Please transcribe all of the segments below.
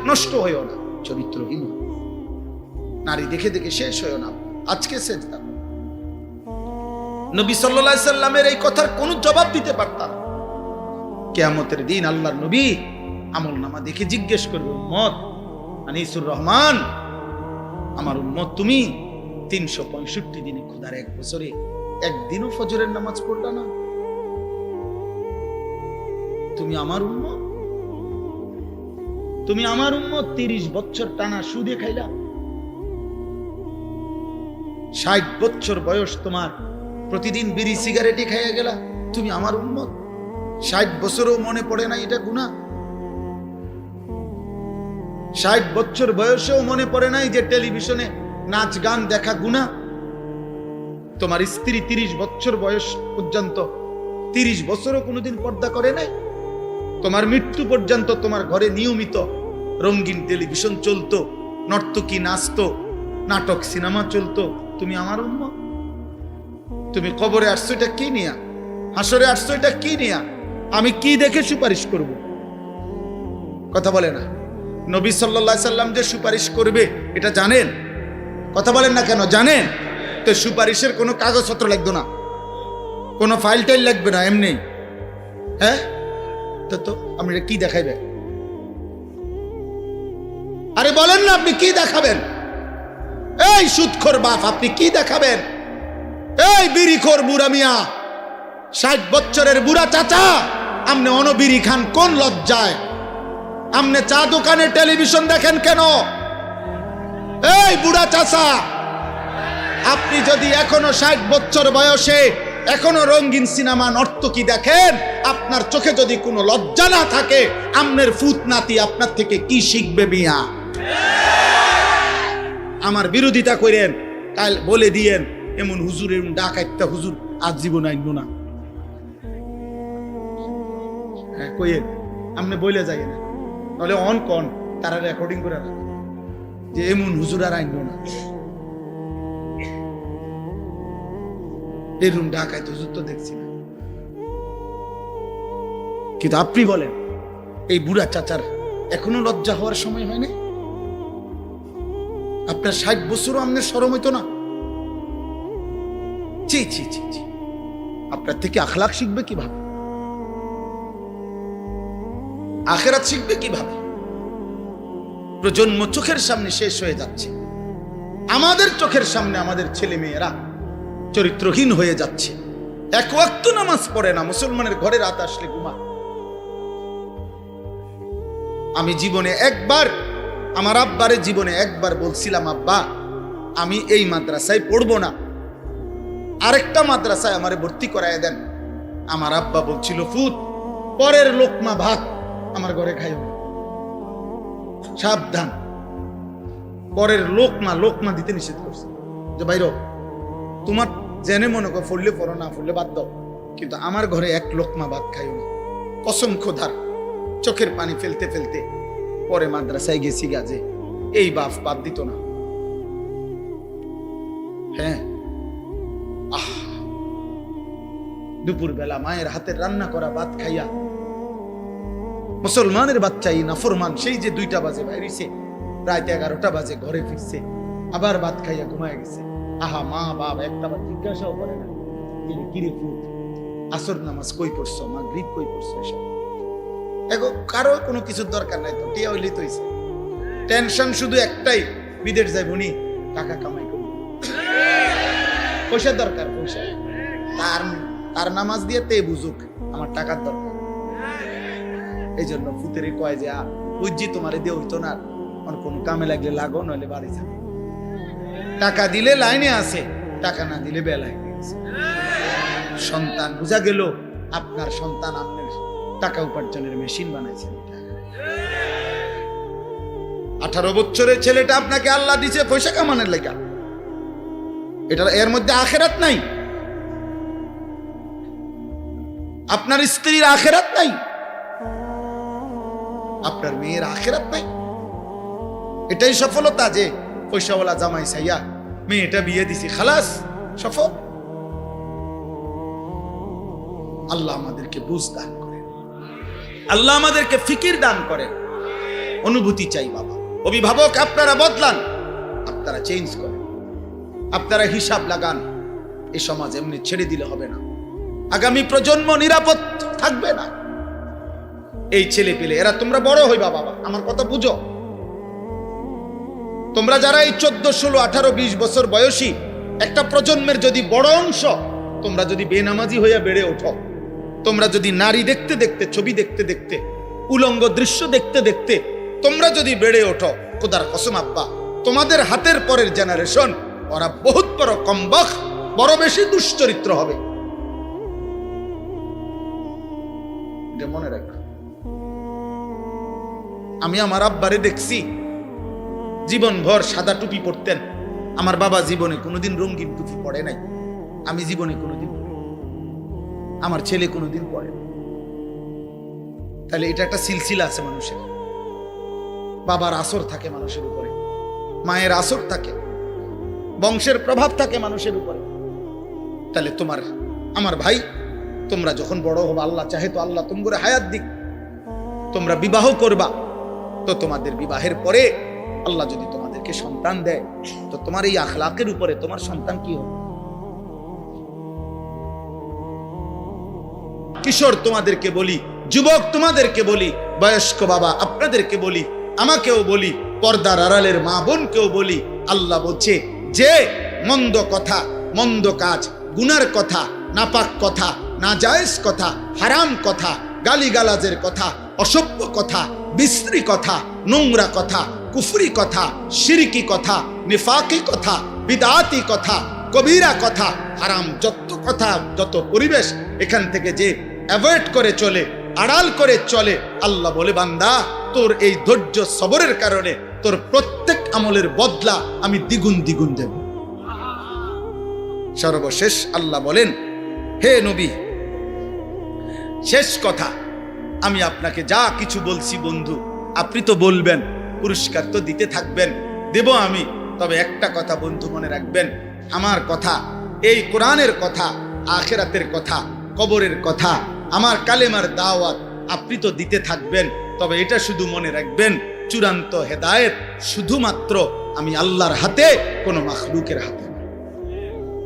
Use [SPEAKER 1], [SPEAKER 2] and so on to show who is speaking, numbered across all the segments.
[SPEAKER 1] নষ্ট হয়েও না, চরিত্রহীন হও। নারী দেখে দেখে শেষ হয়েও না। আজকে সেজদা নবী সাল্লাল্লাহু আলাইহি সাল্লামের এই কথার কোনো জবাব দিতে পারতাম। কিয়ামতের দিন আল্লাহর নবী আমলনামা দেখে জিজ্ঞেস করবে, উম্মত আনিসুর রহমান, আমার উম্মত তুমি 365 দিনে খোদার এক বছরে একদিনও ফজরের নামাজ পড়লা না, তুমি আমার উম্মত? তুমি আমার উম্মত 30 বছর টানা সুদে খাইলা, 60 বছর বয়স তোমার, প্রতিদিন বিড়ি সিগারেটে খাইয়া গেলা, তুমি আমার উম্মত? 60 বছরও মনে পড়ে না এটা গুনাহ? 60 বছর বয়সেও মনে পড়ে নাই যে টেলিভিশনে নাচ গান দেখা গুনাহ? তোমার স্ত্রী 30 বছর বয়স পর্যন্ত 30 বছরও কোনোদিন পর্দা করে নাই? তোমার মৃত্যু পর্যন্ত তোমার ঘরে নিয়মিত রঙিন টেলিভিশন চলতো, নর্তকী নাচতো, নাটক সিনেমা চলতো, তুমি আমার উম্মত? তুমি কবরে আসছো এটা কি নিয়া? হাসরে আসছো এটা কি নিয়া? আমি কি দেখে সুপারিশ করব? কথা বলে না। নবী সাল্লাল্লাহু আলাইহি সাল্লাম যে সুপারিশ করবে এটা জানেন? কথা বলেন না কেন? জানেন তো? সুপারিশের কোনো কাগজপত্র লাগবে না, কোনো ফাইল টাইল লাগবে না, এমনি। হ্যাঁ, তো আপনি কি দেখাইবে? আরে বলেন না, আপনি কি দেখাবেন? এই সুদখোর বাপ, আপনি কি দেখাবেন? এই বিড়িখোর বুড়া মিয়া, 60 বছরের বুড়া চাচা, আপনি অনবিড়ি খান কোন লজ্জায়? আপনি চা দোকানে টেলিভিশন দেখেন কেন? এই বুড়া চাচা, আপনি যদি এখনো 60 বছর বয়সে এখনো রঙিন সিনেমা নর্তকী দেখেন, আপনার চোখে যদি কোনো লজ্জা না থাকে, আমনের ফুত নাতি আপনার থেকে কি শিখবে মিয়া? আমার বিরোধিতা করেন, কাল বলে দিয়েন এমন হুজুর, এমন ডাকাইতা হুজুর আজীবন আইনবো না। হ্যাঁ কইেন, আপনি বলে যাই না, নাহলে অন কন তারা রেকর্ডিং করে রাখে যে এমন হুজুর আর আইনবো না। এরুন ঢাকায় তো হুজুর তো দেখছি না। কিন্তু আপনি বলেন, এই বুড়া চাচার এখনো লজ্জা হওয়ার সময় হয়নি? আপনার 60 বছরও আপনার শরম হইতো না? ছি ছি ছি ছি, আপনার থেকে আখলাক শিখবে কিভাবে? আখিরাত শিখবে কিভাবে? প্রজন্ম চোখের সামনে শেষ হয়ে যাচ্ছে, আমাদের চোখের সামনে আমাদের ছেলে মেয়েরা চরিত্রহীন হয়ে যাচ্ছে, এক ওয়াক্ত নামাজ পড়ে না, মুসলমানের ঘরে রাত আসলে ঘুমা। আমি জীবনে একবার আমার আব্বারে জীবনে একবার বলছিলাম, আব্বা আমি এই মাদ্রাসায় পড়বো না, আরেকটা মাদ্রাসায় আমারে ভর্তি করায় দেন। আমার আব্বা বলছিল, ফুত পরের লোকমা ভাত আমার ঘরে খাইও না, সাবধান। পরের লোকমা দিতে নিষেধ করছে, যে বাইরো তোমার জেনে মনে করো ফললে পড়ো, না ফললে বাদ দাও, কিন্তু আমার ঘরে এক লোকমা ভাত খাইও না। কসম খোদার, চোখের পানি ফেলতে ফেলতে পরে মাদ্রাসায় গেছি গাজে, এই বাদ দিত না। হ্যাঁ, দুপুর বেলা মায়ের হাতের রান্না করা ভাত খাইয়া, মুসলমানের বাচ্চাই নাফরমান, সেই যে 2টা বাজে বাইরেছে, রাত 11টা বাজে ঘরে ফিরছে, আবার ভাত খাইয়া ঘুমায় গেছে। আহা, মা বাপ একটা বার জিজ্ঞাসাও করে না, কিরে ফুট আসর নামাজ কই পড়ছো, মাগরিব কই পড়ছো, এসব এখন কারো কোনো কিছুর দরকার নাই। তো টিয়া হইলি তো হইছে, টেনশন শুধু একটাই, বিদেশ যাইব নি, টাকা কামাই করবো, পয়সার দরকার, পয়সা। তার নামাজ দিয়ে তে বুঝুক আমার টাকার দরকার। এই জন্য ফুতেরে কয় যে বুঝছি তোমারে দিয়ে হইতো না, কোন কামে লাগলে লাগো, নইলে বাড়ি যাবে। টাকা দিলে লাইনে আছে, টাকা না দিলে বেলায় গেছে। সন্তান বুঝা গেল, আপনার সন্তান আপনার টাকা উপার্জনের মেশিন বানাইছেন। 18 বছরের ছেলেটা আপনাকে আল্লাহ দিছে পয়সা কামানোর লেগা, এটা এর মধ্যে আখিরাত নাই। আপনার স্ত্রীর আখিরাত নাই, আপনার মেয়ের আখিরাত নাই। এটাই সফলতা যে পয়সাওয়ালা জামাই চাইয়া মেয়েটা বিয়ে দিছি, খালাস সফল। আল্লাহ আমাদেরকে বুঝ দান করেন, আল্লাহ আমাদেরকে ফিকির দান করেন। অনুভূতি চাই বাবা। অভিভাবক আপনারা বদলান, আপনারা চেঞ্জ করেন, আপনারা হিসাব লাগান। এই সমাজ এমনি ছেড়ে দিলে হবে না, আগামী প্রজন্ম নিরাপদ থাকবে না। এই ছেলে পেলে এরা তোমরা বড় হইবা বাবা, আমার কথা বুঝো। তোমরা যারা এই 14, 16, 18, 20 বছর বয়সী একটা প্রজন্মের যদি বড় অংশ, তোমরা যদি বেনামাজি হইয়া বেড়ে ওঠো, তোমরা যদি নারী দেখতে দেখতে, ছবি দেখতে দেখতে, উলঙ্গ দৃশ্য দেখতে দেখতে তোমরা যদি বেড়ে ওঠো, খোদার কসম আব্বা, তোমাদের হাতের পরের জেনারেশন ওরা বহুত বড় কমবখ, বড় বেশি দুশ্চরিত্র হবে। এটা মনে রাখ। আমি আমার আব্বারে দেখছি জীবনভর সাদা টুপি পরতেন। আমার বাবা জীবনে কোনোদিন রঙিন টুপি পরে নাই, আমি জীবনে কোনোদিন, আমার ছেলে কোনোদিন পরে না। তাহলে এটা একটা সিলসিলা আছে মানুষের। বাবার আসর থাকে মানুষের উপরে, মায়ের আসর থাকে, বংশের প্রভাব থাকে মানুষের উপরে। তাহলে তোমার, আমার ভাই, তোমরা যখন বড় হবা, আল্লাহ চাহে তো আল্লাহ তোমরা হায়াত দিক, তোমরা বিবাহ করবা, তো তোমাদের বিবাহের পরে আল্লাহ যদি তোমাদেরকে সন্তান দেয়, তো তোমার এই আখলাকের উপরে তোমার সন্তান কি হবে? কিশোর তোমাদেরকে বলি, যুবক তোমাদেরকে বলি, বয়স্ক বাবা আপনাদেরকে বলি, আমাকেও বলি, পর্দার আড়ালের মা বোনকেও বলি, আল্লাহ বলছে যে মন্দ কথা, মন্দ কাজ, গুনার কথা, নাপাক কথা, নাজায়েজ কথা, হারাম কথা, গালিগালাজের কথা, অসভ্য কথা, বিশ্রী কথা, নোংরা কথা, কুফরি কথা, শিরকি কথা, নিফাকি কথা, বিদআতি কথা, কবিরা কথা, হারাম যত কথা, যত পরিবেশ, এখান থেকে যে অ্যাভয়েড করে চলে, আড়াল করে চলে, আল্লাহ বলে বান্দা তোর এই ধৈর্য সবরের কারণে তোর প্রত্যেক আমলের বদলা আমি দ্বিগুণ দ্বিগুণ দেব। সর্বশেষ আল্লাহ বলেন, হে নবী, শেষ কথা, আমি আপনাকে যা কিছু বলছি বন্ধু, আপনি তো বলবেন, পুরস্কার তো দিতে থাকবেন, দেব আমি। তবে একটা কথা বন্ধু মনে রাখবেন, আমার কথা, এই কোরআনের কথা, আখিরাতের কথা, কবরের কথা, আমার কালেমার দাওয়াত আপনি তো দিতে থাকবেন। তবে এটা শুধু মনে রাখবেন, চূড়ান্ত হেদায়েত শুধুমাত্র আমি আল্লাহর হাতে, কোনো মাখলুকের হাতে না।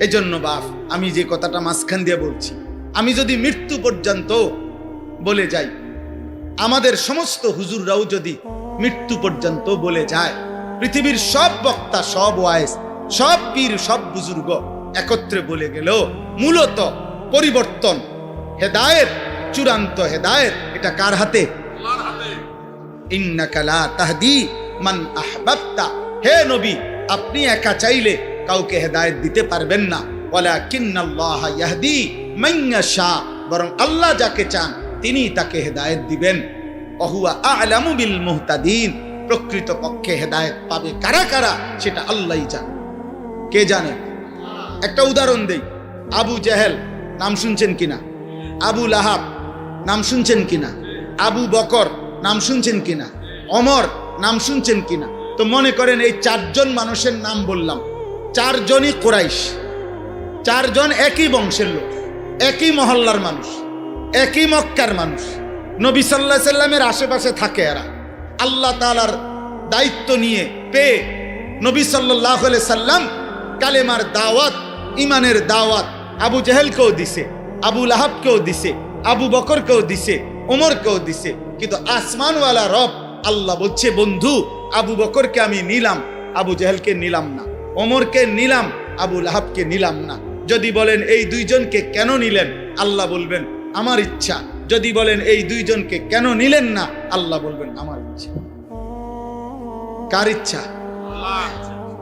[SPEAKER 1] এই জন্য বাপ, আমি যে কথাটা মাঝখান দিয়ে বলছি, আমি যদি মৃত্যু পর্যন্ত বলে যাই, আমাদের সমস্ত হুজুররাও যদি মৃত্যু পর্যন্ত বলে যায়, পৃথিবীর সব বক্তা, সব ওয়াইজ, সব পীর, সব বুজুর্গ একত্রে বলে গেল, মূলত পরিবর্তন, হেদায়েত, চূড়ান্ত হেদায়েত এটা কার হাতে? আল্লাহর হাতে। ইন্নাকা লা তাহদি মান আহবাবতা, হে নবী, আপনি একা চাইলে কাউকে হেদায়েত দিতে পারবেন না। ওয়ালাকিন্নাল্লাহা ইয়াহদি মান ইয়াশা, বরং আল্লাহ যাকে চান তিনি তাকে হেদায়েত দিবেন। ওহুয়া আ'লামু বিল মুহতাদিন, প্রকৃত পক্ষে হেদায়েত পাবে কারা কারা সেটা আল্লাহই জানে। কে জানে? একটা উদাহরণ দেই। আবু জেহেল নাম শুনছেন কিনা? আবু লাহাব নাম শুনছেন কিনা? আবু বকর নাম শুনছেন কিনা? ওমর নাম শুনছেন কিনা? তো মনে করেন এই 4 জন মানুষের নাম বললাম, 4 জনই কুরাইশ, 4 জন একই বংশের লোক, একই মহল্লার মানুষ, একই মক্কার মানুষ, নবী সাল্লাল্লাহু আলাইহি সাল্লামের আশেপাশে থাকে। এরা আল্লাহ তাআলার দায়িত্ব নিয়ে পেয়ে নবী সাল্লাল্লাহু আলাইহি সাল্লাম কালেমার দাওয়াত, ইমানের দাওয়াত আবু জেহেলকেও দিছে, আবু লাহাবকেও দিছে, আবু বকরকেও দিছে, ওমরকেও দিছে। কিন্তু আসমানওয়ালা রব আল্লাহ বলছে, বন্ধু আবু বকরকে আমি নিলাম, আবু জেহেলকে নিলাম না, ওমরকে নিলাম, আবু লাহাবকে নিলাম না। যদি বলেন এই 2 জনকে কেন নিলেন, আল্লাহ বলবেন আমার ইচ্ছা। যদি বলেন এই 2 জনকে কেন নিলেন না, আল্লাহ বলবেন আমার ইচ্ছা। কার ইচ্ছা?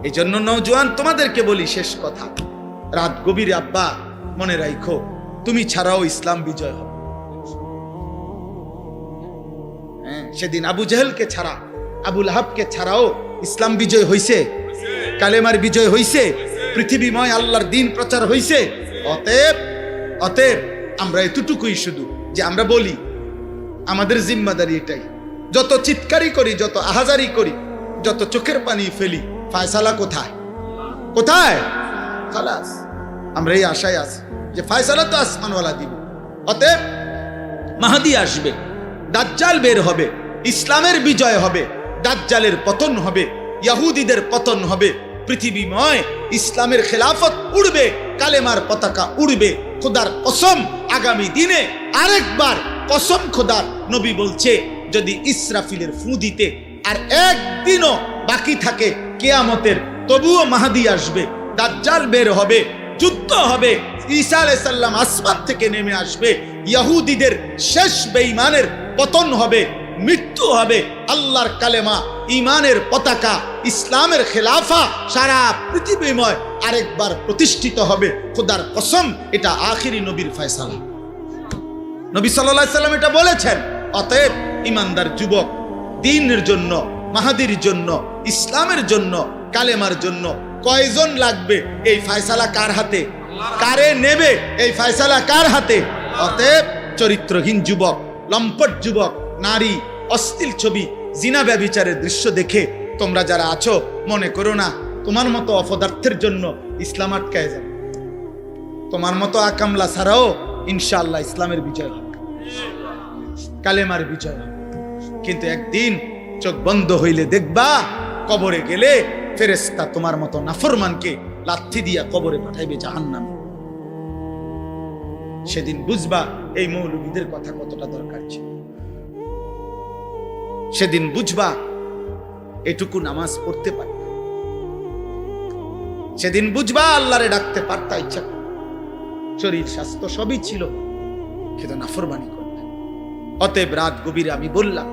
[SPEAKER 1] এই জন্য নওজোয়ান তোমাদেরকে বলি, শেষ কথা, রাত গভীরে আব্বা মনে রাখো, তুমি ছাড়াও ইসলাম বিজয় হবে। সেদিন আবু জেহেলকে ছাড়া, আবু লাহাবকে ছাড়াও ইসলাম বিজয় হইছে, কালেমার বিজয় হইছে, পৃথিবীময় আল্লাহর দ্বীন প্রচার হইছে। অতএব আমরা এতটুকুই শুধু যে আমরা বলি, আমাদের জিম্মাদারি এটাই, যত চিৎকারি করি, যত আহাজারি করি, যত চোখের পানি ফেলি, ফায়সালা কোথায়? কোথায়? খালাস, আমরা এই আশায় আছি যে ফায়সালা তো আসমানওয়ালা দিবে। অতএব মাহদি আসবে, দাজ্জাল বের হবে, ইসলামের বিজয় হবে, দাজ্জালের পতন হবে, ইহুদিদের পতন হবে, পৃথিবীময় ইসলামের খেলাফত উড়বে, কালেমার পতাকা উড়বে। খোদার কসম, আগামী দিনে আরেকবার কসম খোদার, নবী বলছে যদি ইসরাফিলের ফু দিতে আর একদিনও বাকি থাকে কিয়ামতের, তবুও মাহদী আসবে, দাজ্জাল বের হবে, যুদ্ধ হবে, ঈসা আলাইহিস সালাম আসমান থেকে নেমে আসবে, ইহুদিদের শেষ বেঈমানের পতন হবে, মৃত্যু হবে, আল্লাহর কালেমা, ঈমানের পতাকা, ইসলামের খেলাফা সারা পৃথিবীময় আরেকবার প্রতিষ্ঠিত হবে। খোদার কসম, এটা আখিরি নবীর ফয়সালা। নবী সাল্লাল্লাহু আলাইহি সাল্লাম এটা বলেছেন। অতএব ঈমানদার যুবক, দ্বীনের জন্য, মাহাদির জন্য, ইসলামের জন্য, কালেমার জন্য কয়জন লাগবে? এই ফয়সালা কার হাতে? কারে নেবে? এই ফয়সালা কার হাতে? অতএব চরিত্রহীন যুবক, লম্পট যুবক, নারী, অশ্লীল ছবি, জিনা ব্যভিচারের দৃশ্য দেখে তোমরা যারা আছো, মনে করো না তোমার মতো অপদার্থের জন্য ইসলাম আটকায় যাবে। তোমার মতো আকামলা ছাড়াও ইনশাআল্লাহ ইসলামের বিজয় হবে, কালেমার বিজয় হবে। কিন্তু একদিন চোখ বন্ধ হইলে দেখবা, কবরে গেলে ফেরেশতা তোমার মতো নাফরমানকে লাথি দিয়া কবরে পাঠাইবে জাহান্নামে। সেদিন বুঝবা এই মৌলবীদের কথা কতটা দরকার ছিল। সেদিন বুঝবা এটুকু নামাজ পড়তে পারত, সেদিন বুঝবা আল্লাহরে ডাকতে পারতা ইচ্ছা করে, শরীর স্বাস্থ্য সবই ছিল, কিন্তু নাফরমানি করতে। অতএব রাত গভীরে আমি বললাম,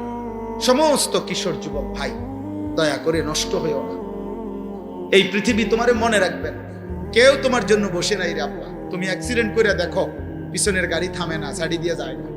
[SPEAKER 1] সমস্ত কিশোর যুবক ভাই, দয়া করে নষ্ট হয়েও না। এই পৃথিবী তোমারে মনে রাখবেন, কেউ তোমার জন্য বসে নাই রে আব্বা। তুমি অ্যাক্সিডেন্ট করে দেখো, পিছনের গাড়ি থামে না, ছাড়ি দিয়ে যায় না।